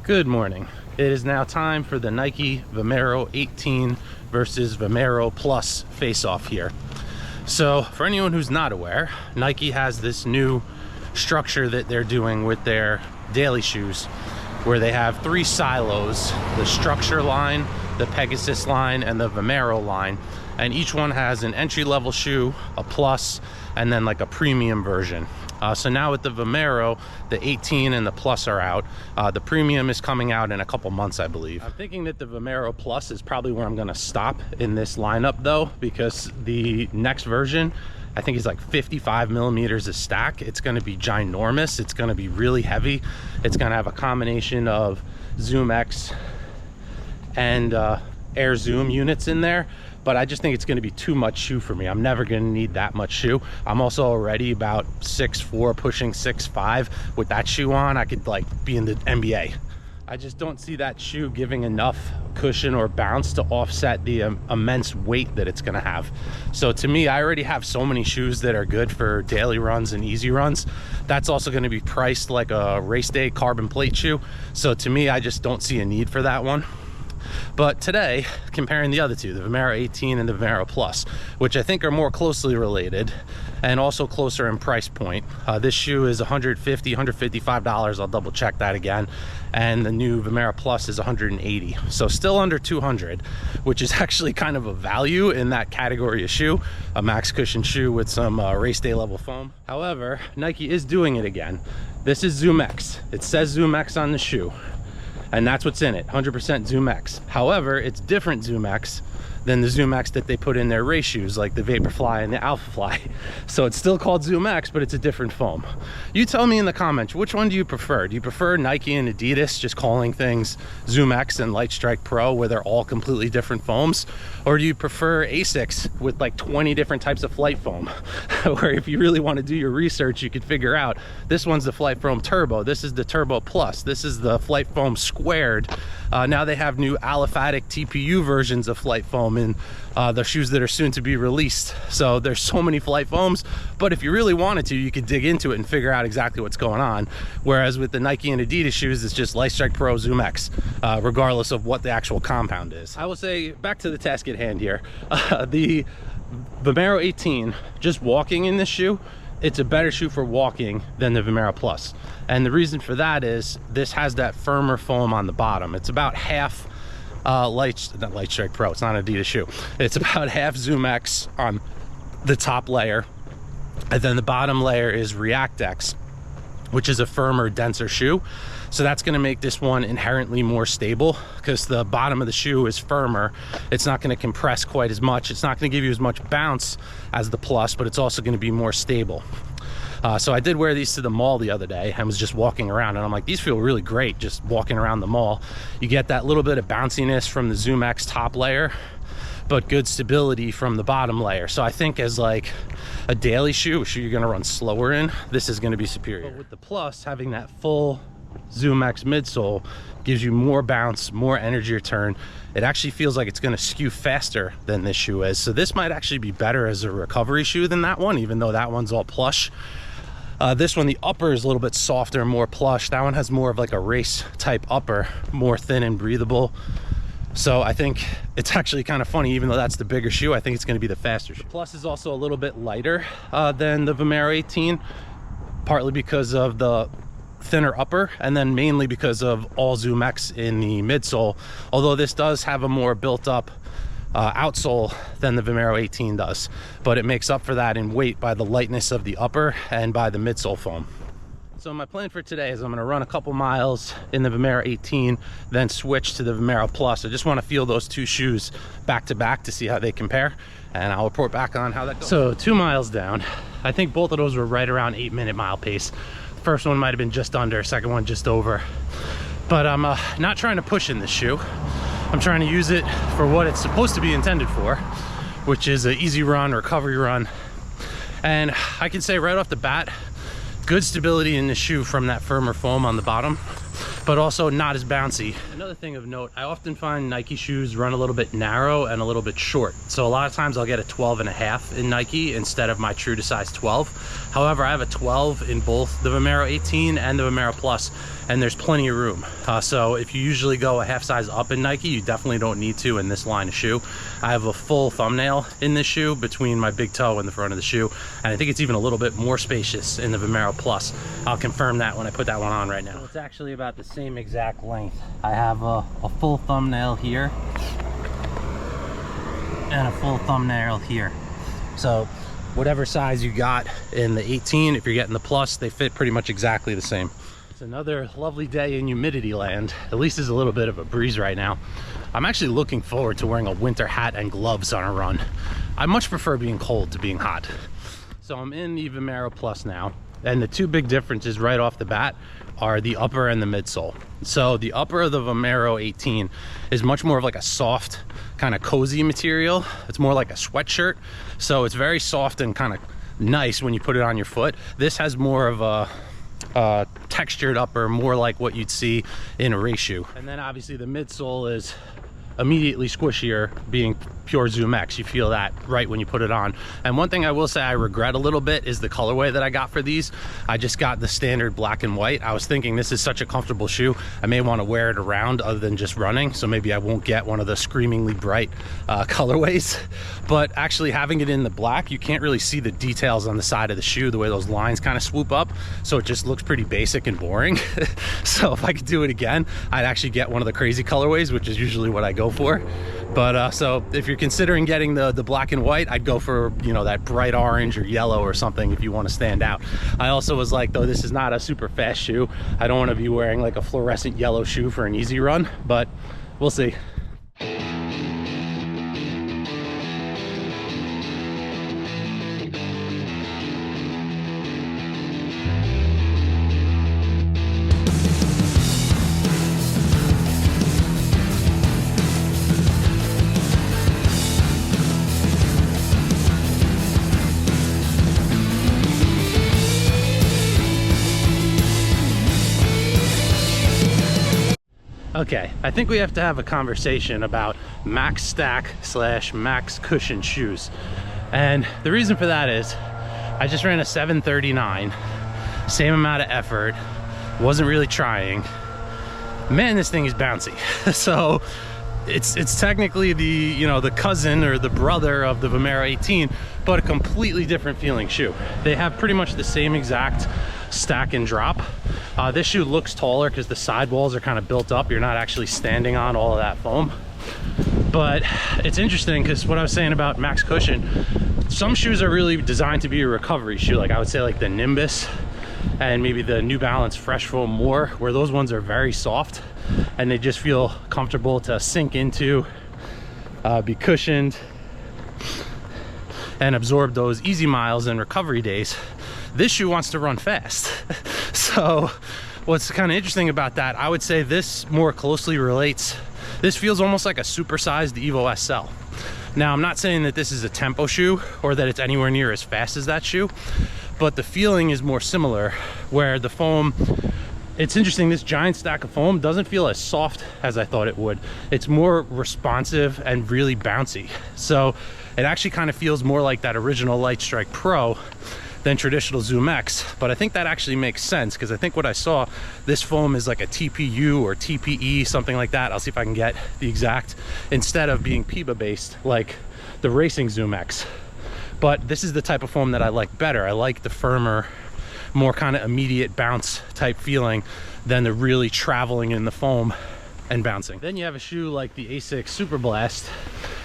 Good morning. It is now time for the Nike Vomero 18 versus Vomero Plus face-off here. So for anyone who's not aware, Nike has this new structure that they're doing with their daily shoes where they have three silos: the Structure line, the Pegasus line, and the Vomero line. And each one has an entry-level shoe, a plus, and then like a premium version. So now with the Vomero, the 18 and the Plus are out. The premium is coming out in a couple months, I believe. I'm thinking that the Vomero Plus is probably where I'm gonna stop in this lineup though, because the next version, I think, is like 55 millimeters a stack. It's gonna be ginormous. It's gonna be really heavy. It's gonna have a combination of Zoom X and Air Zoom units in there. But I just think it's going to be too much shoe for me. I'm never going to need that much shoe. I'm also already about 6'4", pushing 6'5". With that shoe on, I could like be in the NBA. I just don't see that shoe giving enough cushion or bounce to offset the immense weight that it's going to have. So to me, I already have so many shoes that are good for daily runs and easy runs. That's also going to be priced like a race day carbon plate shoe. So to me, I just don't see a need for that one. But today, comparing the other two, the Vomero 18 and the Vomero Plus, which I think are more closely related and also closer in price point. This shoe is $150, $155. I'll double check that again. And the new Vomero Plus is $180. So still under $200, which is actually kind of a value in that category of shoe, a max cushion shoe with some race day level foam. However, Nike is doing it again. This is Zoom X. It says Zoom X on the shoe, and that's what's in it, 100% Zoom X. However, it's different Zoom X than the Zoom X that they put in their race shoes, like the Vaporfly and the Alphafly. So it's still called Zoom X, but it's a different foam. You tell me in the comments, which one do you prefer? Do you prefer Nike and Adidas just calling things Zoom X and Light Strike Pro, where they're all completely different foams? Or do you prefer Asics with like 20 different types of flight foam, where if you really want to do your research, you could figure out this one's the Flight Foam Turbo, this is the Turbo Plus, this is the Flight Foam Squared. Now they have new aliphatic TPU versions of Flight Foam in the shoes that are soon to be released. So there's so many Flight Foams, but if you really wanted to, you could dig into it and figure out exactly what's going on. Whereas with the Nike and Adidas shoes, it's just Light Strike Pro Zoom X, regardless of what the actual compound is. I will say, back to the task at hand here, the Vomero 18, just walking in this shoe, it's a better shoe for walking than the Vomero Plus. And the reason for that is this has that firmer foam on the bottom. It's about half not Light Strike Pro, it's not an Adidas shoe. It's about half Zoom X on the top layer, and then the bottom layer is React X, which is a firmer, denser shoe. So that's going to make this one inherently more stable, because the bottom of the shoe is firmer. It's not going to compress quite as much. It's not going to give you as much bounce as the Plus, but it's also going to be more stable. So I did wear these to the mall the other day and was just walking around, and I'm like, these feel really great just walking around the mall. You get that little bit of bounciness from the Zoom X top layer, but good stability from the bottom layer. So I think as like a daily shoe, a shoe you're gonna run slower in, this is gonna be superior. But with the Plus, having that full Zoom X midsole gives you more bounce, more energy return. It actually feels like it's gonna skew faster than this shoe is. So this might actually be better as a recovery shoe than that one, even though that one's all plush. This one, the upper is a little bit softer and more plush. That one has more of like a race type upper, more thin and breathable. So I think it's actually kind of funny, even though that's the bigger shoe, I think it's going to be the faster shoe. The Plus is also a little bit lighter than the Vomero 18, partly because of the thinner upper, and then mainly because of all Zoom X in the midsole, although this does have a more built up outsole than the Vomero 18 does, but it makes up for that in weight by the lightness of the upper and by the midsole foam. So my plan for today is I'm going to run a couple miles in the Vomero 18, then switch to the Vomero Plus. I just want to feel those two shoes back to back to see how they compare, and I'll report back on how that goes. So 2 miles down, I think both of those were right around 8-minute mile pace. First one might have been just under, second one just over. But I'm not trying to push in this shoe. I'm trying to use it for what it's supposed to be intended for, which is an easy run, recovery run. And I can say right off the bat, good stability in the shoe from that firmer foam on the bottom, but also not as bouncy. Another thing of note, I often find Nike shoes run a little bit narrow and a little bit short. So a lot of times I'll get a 12.5 in Nike instead of my true to size 12. However, I have a 12 in both the Vomero 18 and the Vomero Plus, and there's plenty of room. So if you usually go a half size up in Nike, you definitely don't need to in this line of shoe. I have a full thumbnail in this shoe between my big toe and the front of the shoe, and I think it's even a little bit more spacious in the Vomero Plus. I'll confirm that when I put that one on right now. So it's actually about the same exact length. I have a full thumbnail here and a full thumbnail here. So whatever size you got in the 18, if you're getting the Plus, they fit pretty much exactly the same. It's another lovely day in humidity land. At least there's a little bit of a breeze right now. I'm actually looking forward to wearing a winter hat and gloves on a run. I much prefer being cold to being hot. So I'm in the Vomero Plus now, and the two big differences right off the bat are the upper and the midsole. So the upper of the Vomero 18 is much more of like a soft, kind of cozy material. It's more like a sweatshirt. So it's very soft and kind of nice when you put it on your foot. This has more of a textured upper, more like what you'd see in a race shoe. And then obviously the midsole is immediately squishier, being pure Zoom X. You feel that right when you put it on. And one thing I will say I regret a little bit is the colorway that I got for these. I just got the standard black and white. I was thinking this is such a comfortable shoe, I may want to wear it around other than just running, so maybe I won't get one of the screamingly bright colorways. But actually having it in the black, you can't really see the details on the side of the shoe, the way those lines kind of swoop up, so it just looks pretty basic and boring. So if I could do it again, I'd actually get one of the crazy colorways, which is usually what I go for. But so if you're considering getting the black and white, I'd go for, you know, that bright orange or yellow or something if you want to stand out. I also was like, though this is not a super fast shoe, I don't want to be wearing like a fluorescent yellow shoe for an easy run, but we'll see. Okay, I think we have to have a conversation about max stack / max cushion shoes. And the reason for that is I just ran a 739, same amount of effort, wasn't really trying. Man, this thing is bouncy. So it's technically the, you know, the cousin or the brother of the Vomero 18, but a completely different feeling shoe. They have pretty much the same exact stack and drop. This shoe looks taller because the sidewalls are kind of built up. You're not actually standing on all of that foam. But it's interesting because what I was saying about max cushion, some shoes are really designed to be a recovery shoe. Like I would say like the Nimbus and maybe the New Balance Fresh Foam More, where those ones are very soft and they just feel comfortable to sink into, be cushioned, and absorb those easy miles and recovery days. This shoe wants to run fast. So what's kind of interesting about that, I would say this more closely relates. This feels almost like a supersized Evo SL. Now, I'm not saying that this is a tempo shoe or that it's anywhere near as fast as that shoe, but the feeling is more similar, where the foam, it's interesting, this giant stack of foam doesn't feel as soft as I thought it would. It's more responsive and really bouncy. So it actually kind of feels more like that original Light Strike Pro than traditional Zoom X. But I think that actually makes sense, because I think what I saw, this foam is like a TPU or TPE, something like that. I'll see if I can get the exact, instead of being PIBA based like the racing Zoom X. But this is the type of foam that I like better. I like the firmer, more kind of immediate bounce type feeling than the really traveling in the foam and bouncing. Then you have a shoe like the Asics Super Blast,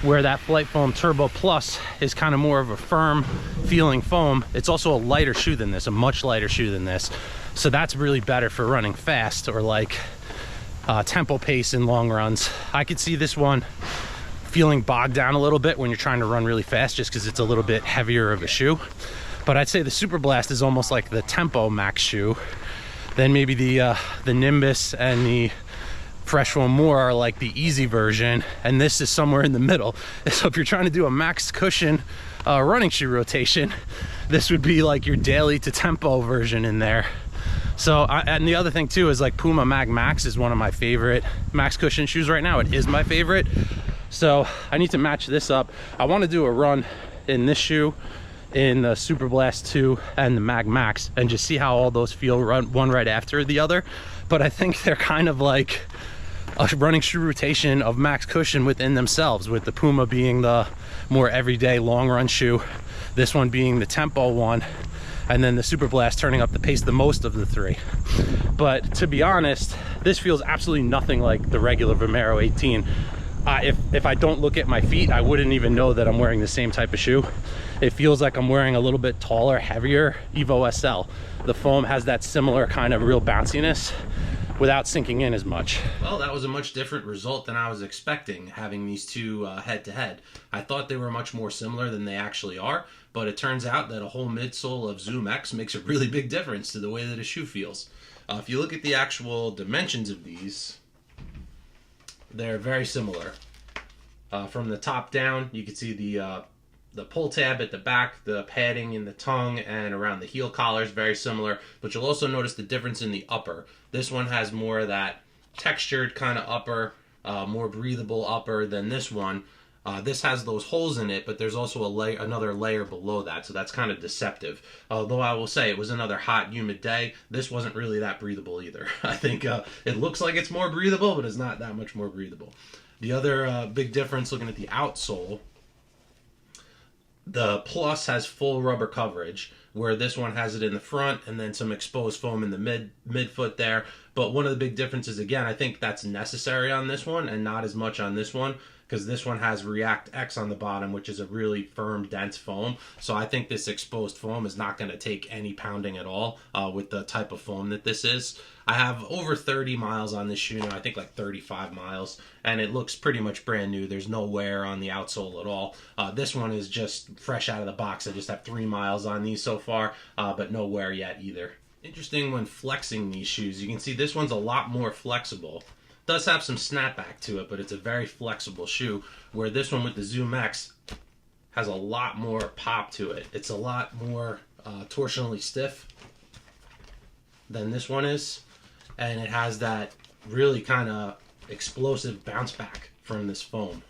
where that Flight Foam Turbo Plus is kind of more of a firm feeling foam. It's also a lighter shoe than this, a much lighter shoe than this. So that's really better for running fast or like tempo pace in long runs. I could see this one feeling bogged down a little bit when you're trying to run really fast, just because it's a little bit heavier of a shoe. But I'd say the Super Blast is almost like the tempo max shoe. Then maybe the Nimbus and the Fresh Foam More are like the easy version, and this is somewhere in the middle. So if you're trying to do a max cushion running shoe rotation, this would be like your daily to tempo version in there. So, and the other thing too is like Puma Mag Max is one of my favorite max cushion shoes right now. It is my favorite. So I need to match this up. I want to do a run in this shoe, in the Super Blast 2 and the Mag Max, and just see how all those feel one right after the other. But I think they're kind of like a running shoe rotation of max cushion within themselves, with the Puma being the more everyday long run shoe, this one being the tempo one, and then the Super Blast turning up the pace the most of the three. But to be honest, this feels absolutely nothing like the regular Vomero 18. If I don't look at my feet, I wouldn't even know that I'm wearing the same type of shoe. It feels like I'm wearing a little bit taller, heavier Evo SL. The foam has that similar kind of real bounciness without sinking in as much. Well, that was a much different result than I was expecting, having these two head to head. I thought they were much more similar than they actually are, but it turns out that a whole midsole of Zoom X makes a really big difference to the way that a shoe feels. If you look at the actual dimensions of these, they're very similar. From the top down, you can see the pull tab at the back, the padding in the tongue and around the heel collar is very similar, but you'll also notice the difference in the upper. This one has more of that textured kind of upper, more breathable upper than this one. This has those holes in it, but there's also another layer below that, so that's kind of deceptive. Although I will say it was another hot, humid day, this wasn't really that breathable either. I think it looks like it's more breathable, but it's not that much more breathable. The other big difference, looking at the outsole, the Plus has full rubber coverage, where this one has it in the front and then some exposed foam in the midfoot there. But one of the big differences, again, I think that's necessary on this one and not as much on this one, because this one has React X on the bottom, which is a really firm, dense foam. So I think this exposed foam is not going to take any pounding at all with the type of foam that this is. I have over 30 miles on this shoe now, I think like 35 miles, and it looks pretty much brand new. There's no wear on the outsole at all. This one is just fresh out of the box. I just have 3 miles on these so far, but no wear yet either. Interesting when flexing these shoes, you can see this one's a lot more flexible. Does have some snapback to it, but it's a very flexible shoe, where this one with the Zoom X has a lot more pop to it. It's a lot more torsionally stiff than this one is, and it has that really kind of explosive bounce back from this foam.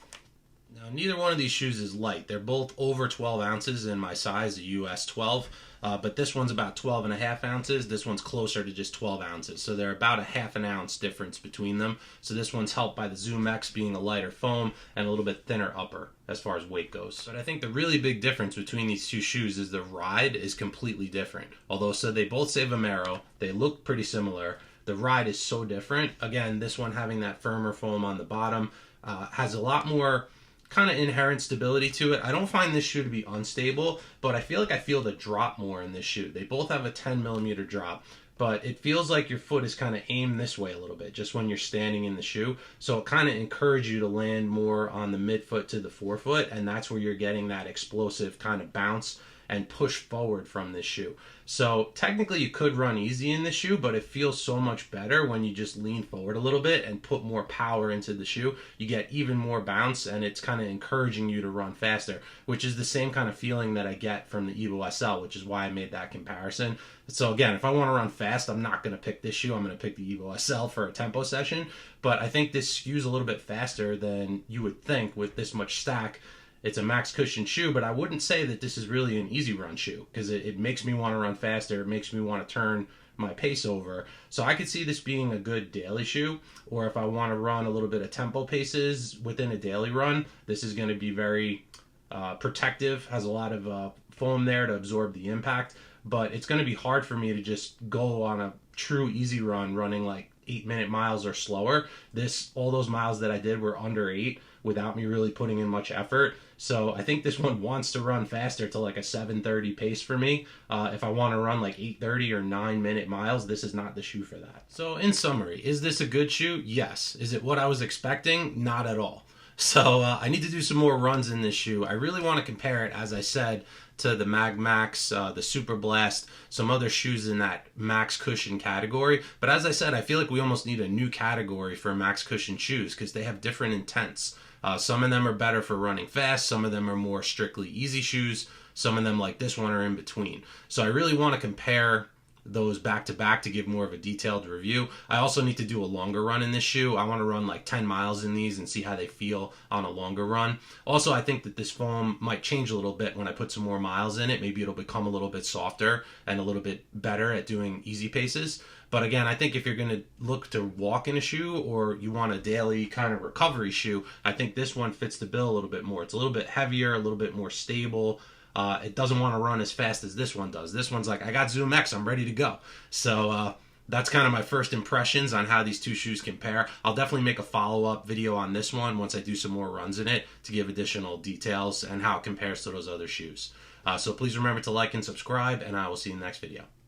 Now, neither one of these shoes is light. They're both over 12 ounces in my size, a US 12, but this one's about 12.5 ounces. This one's closer to just 12 ounces. So they're about a half an ounce difference between them. So this one's helped by the Zoom X being a lighter foam and a little bit thinner upper as far as weight goes. But I think the really big difference between these two shoes is the ride is completely different. Although, so they both say Vomero, they look pretty similar. The ride is so different. Again, this one having that firmer foam on the bottom has a lot more kind of inherent stability to it. I don't find this shoe to be unstable, but I feel like I feel the drop more in this shoe. They both have a 10mm drop, but it feels like your foot is kind of aimed this way a little bit just when you're standing in the shoe. So it kind of encourages you to land more on the midfoot to the forefoot, and that's where you're getting that explosive kind of bounce and push forward from this shoe. So technically you could run easy in this shoe, but it feels so much better when you just lean forward a little bit and put more power into the shoe. You get even more bounce, and it's kind of encouraging you to run faster, which is the same kind of feeling that I get from the Evo SL, which is why I made that comparison. So again, if I want to run fast, I'm not going to pick this shoe. I'm going to pick the Evo SL for a tempo session, but I think this skews a little bit faster than you would think with this much stack. It's a max cushion shoe, but I wouldn't say that this is really an easy run shoe, because it makes me want to run faster. It makes me want to turn my pace over. So I could see this being a good daily shoe, or if I want to run a little bit of tempo paces within a daily run, this is going to be very protective, has a lot of foam there to absorb the impact, but it's going to be hard for me to just go on a true easy run running like 8-minute miles or slower. All those miles that I did were under 8 without me really putting in much effort. So I think this one wants to run faster to like a 7:30 pace for me. If I want to run like 8:30 or 9-minute miles, this is not the shoe for that. So in summary, is this a good shoe? Yes. Is it what I was expecting? Not at all. So I need to do some more runs in this shoe. I really want to compare it, as I said, to the Mag Max, the Super Blast, some other shoes in that max cushion category. But as I said, I feel like we almost need a new category for max cushion shoes, because they have different intents. Some of them are better for running fast. Some of them are more strictly easy shoes. Some of them, like this one, are in between. So I really want to compare those back to back to give more of a detailed review. I also need to do a longer run in this shoe. I want to run like 10 miles in these and see how they feel on a longer run. Also, I think that this foam might change a little bit when I put some more miles in it. Maybe it'll become a little bit softer and a little bit better at doing easy paces. But again, I think if you're going to look to walk in a shoe, or you want a daily kind of recovery shoe, I think this one fits the bill a little bit more. It's a little bit heavier, a little bit more stable. It doesn't want to run as fast as this one does. This one's like, I got Zoom X, I'm ready to go. So that's kind of my first impressions on how these two shoes compare. I'll definitely make a follow-up video on this one once I do some more runs in it to give additional details and how it compares to those other shoes. So please remember to like and subscribe, and I will see you in the next video.